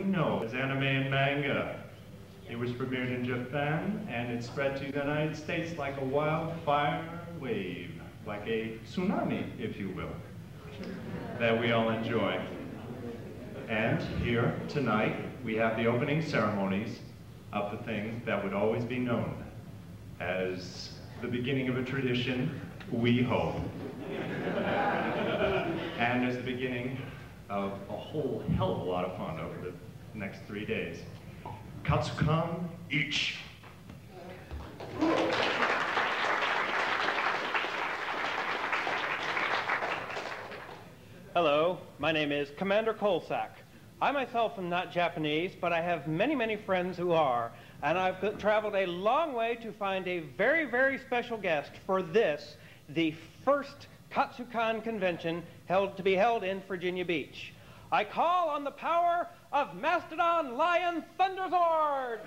No, as anime and manga. It was premiered in Japan, and it spread to the United States like a wildfire wave, like a tsunami, if you will, that we all enjoy. And here, tonight, we have the opening ceremonies of the thing that would always be known as the beginning of a tradition, we hope. And as the beginning of a whole hell of a lot of fun over the next 3 days. Katsucon Ichi. Hello, my name is Commander Kolsak. I myself am not Japanese, but I have many, many friends who are, and I've traveled a long way to find a very, very special guest for this, the first Katsucon convention to be held in Virginia Beach. I call on the power of Mastodon Lion Thunderzord!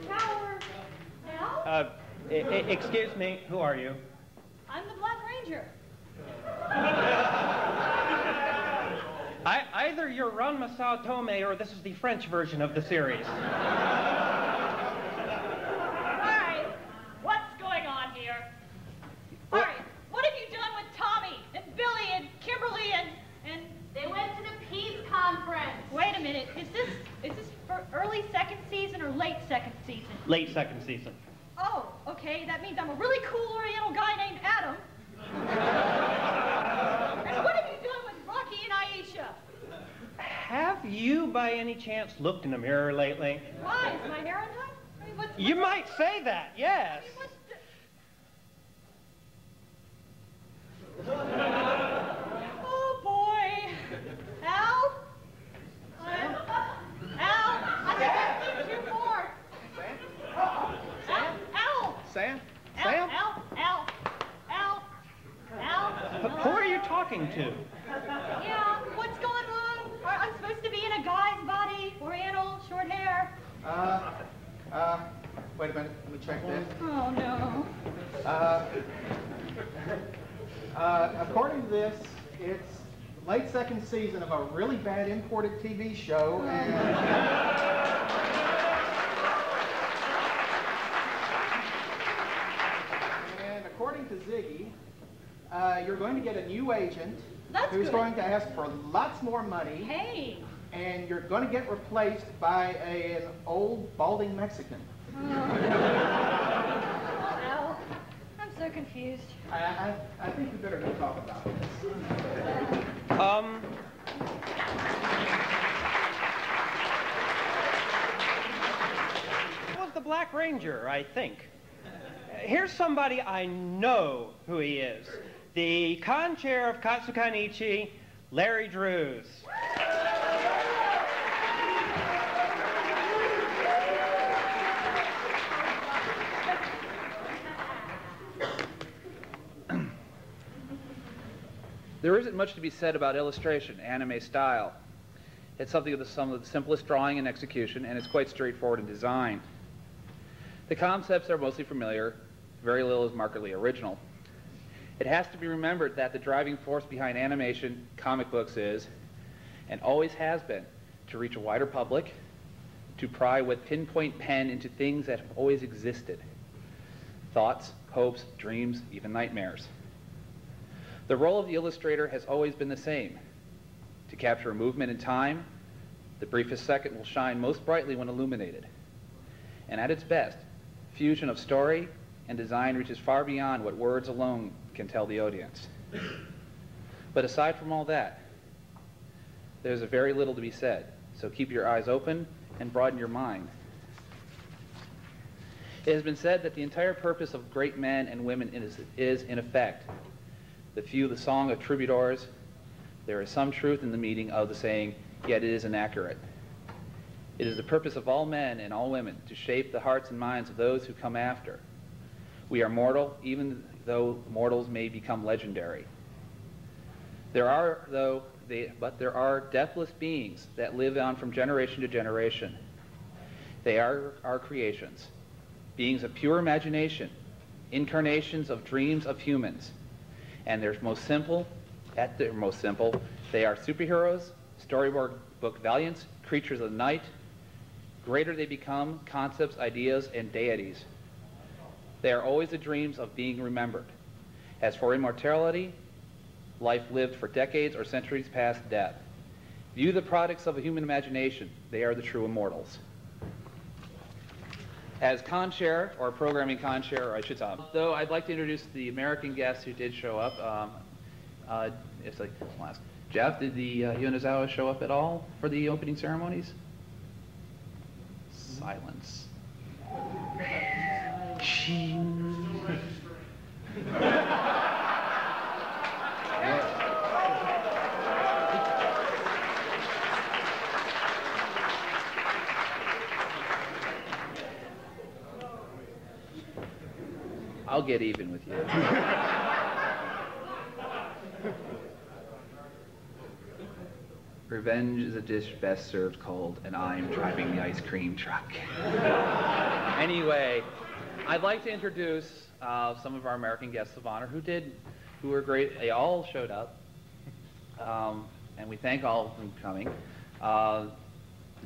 Power. Excuse me, who are you? I'm the Black Ranger. Either you're Ron Masao Tomei or this is the French version of the series. Alright, what's going on here? Alright, what have you done with Tommy and Billy and Kimberly and... They went to the peace conference. Wait a minute, is this for early second season or late second season? Late second season. Oh, okay, that means I'm a really cool Oriental guy named Adam. And what have you done with Rocky and Aisha? Have you, by any chance, looked in the mirror lately? Why, is my hair undone? I mean, You might say that, yes. I mean, what's Oh, boy. Al? Al, I think I need you more. Al? Sam? Al? Al? Who are you talking to? Yeah, what's going on? I'm supposed to be in a guy's body, Oriental, short hair. Wait a minute, let me check this. Oh, no. According to this, it's late second season of a really bad imported TV show, and according to Ziggy, you're going to get a new agent who's going to ask for lots more money. Hey. And you're going to get replaced by an old balding Mexican. Al, I'm so confused. I think we better go talk about this. It was the Black Ranger, I think. Here's somebody I know who he is. The con chair of Katsucon Ichi, Larry Drews. There isn't much to be said about illustration, anime style. It's something of some of the simplest drawing and execution, and it's quite straightforward in design. The concepts are mostly familiar, very little is markedly original. It has to be remembered that the driving force behind animation, comic books is, and always has been, to reach a wider public, to pry with pinpoint pen into things that have always existed. Thoughts, hopes, dreams, even nightmares. The role of the illustrator has always been the same. To capture a movement in time, the briefest second will shine most brightly when illuminated. And at its best, fusion of story and design reaches far beyond what words alone can tell the audience. But aside from all that, there's a very little to be said, so keep your eyes open and broaden your mind. It has been said that the entire purpose of great men and women is in effect, the few, the song of troubadours. There is some truth in the meaning of the saying, yet it is inaccurate. It is the purpose of all men and all women to shape the hearts and minds of those who come after. We are mortal, even though mortals may become legendary. There are deathless beings that live on from generation to generation. They are our creations, beings of pure imagination, incarnations of dreams of humans. And their most simple, At their most simple, they are superheroes, storybook valiants, creatures of the night. Greater they become, concepts, ideas, and deities. They are always the dreams of being remembered. As for immortality, life lived for decades or centuries past death. View the products of a human imagination. They are the true immortals. As con-chair, or programming con-chair, or I should say, though I'd like to introduce the American guests who did show up. It's like last. Jeff, did the Yonezawa show up at all for the opening ceremonies? Silence. I'll get even with you. Revenge is a dish best served cold, and I'm driving the ice cream truck. Anyway, I'd like to introduce some of our American guests of honor who were great. They all showed up, and we thank all of them for coming. The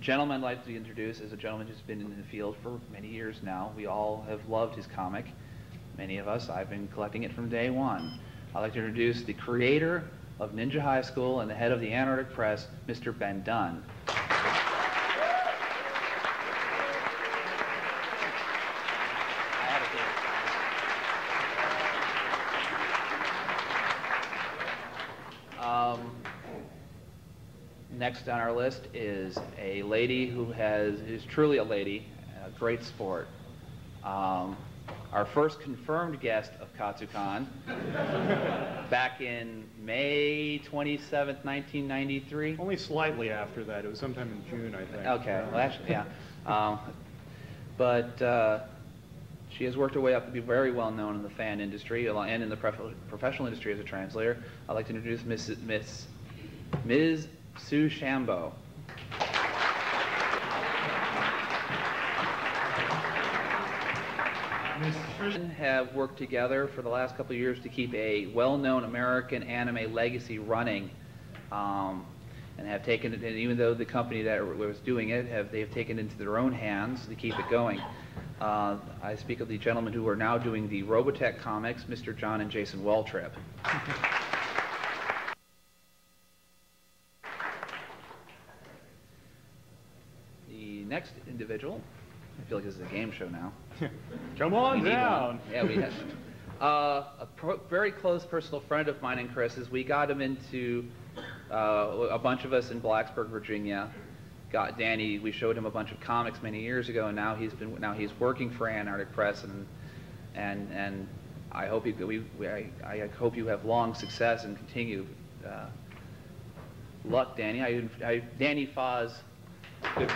gentleman I'd like to introduce is a gentleman who's been in the field for many years now. We all have loved his comic. Many of us, I've been collecting it from day one. I'd like to introduce the creator of Ninja High School and the head of the Antarctic Press, Mr. Ben Dunn. Next on our list is a lady who is truly a lady, a great sport. Our first confirmed guest of Katsucon back in May 27th, 1993. Only slightly after that. It was sometime in June, I think. Okay, well, actually, yeah. But she has worked her way up to be very well known in the fan industry and in the professional industry as a translator. I'd like to introduce Ms. Sue Shambo. Have worked together for the last couple of years to keep a well-known American anime legacy running, and have taken it, and even though the company that was doing it, they've taken it into their own hands to keep it going. I speak of the gentlemen who are now doing the Robotech comics, Mr. John and Jason Waltrip. The next individual, I feel like this is a game show now. Come on down. Yeah, we have. Very close personal friend of mine and Chris's. We got him into a bunch of us in Blacksburg, Virginia. Got Danny. We showed him a bunch of comics many years ago, and now he's working for Antarctic Press, and I hope I hope you have long success and continue luck, Danny. Danny Foz. Good.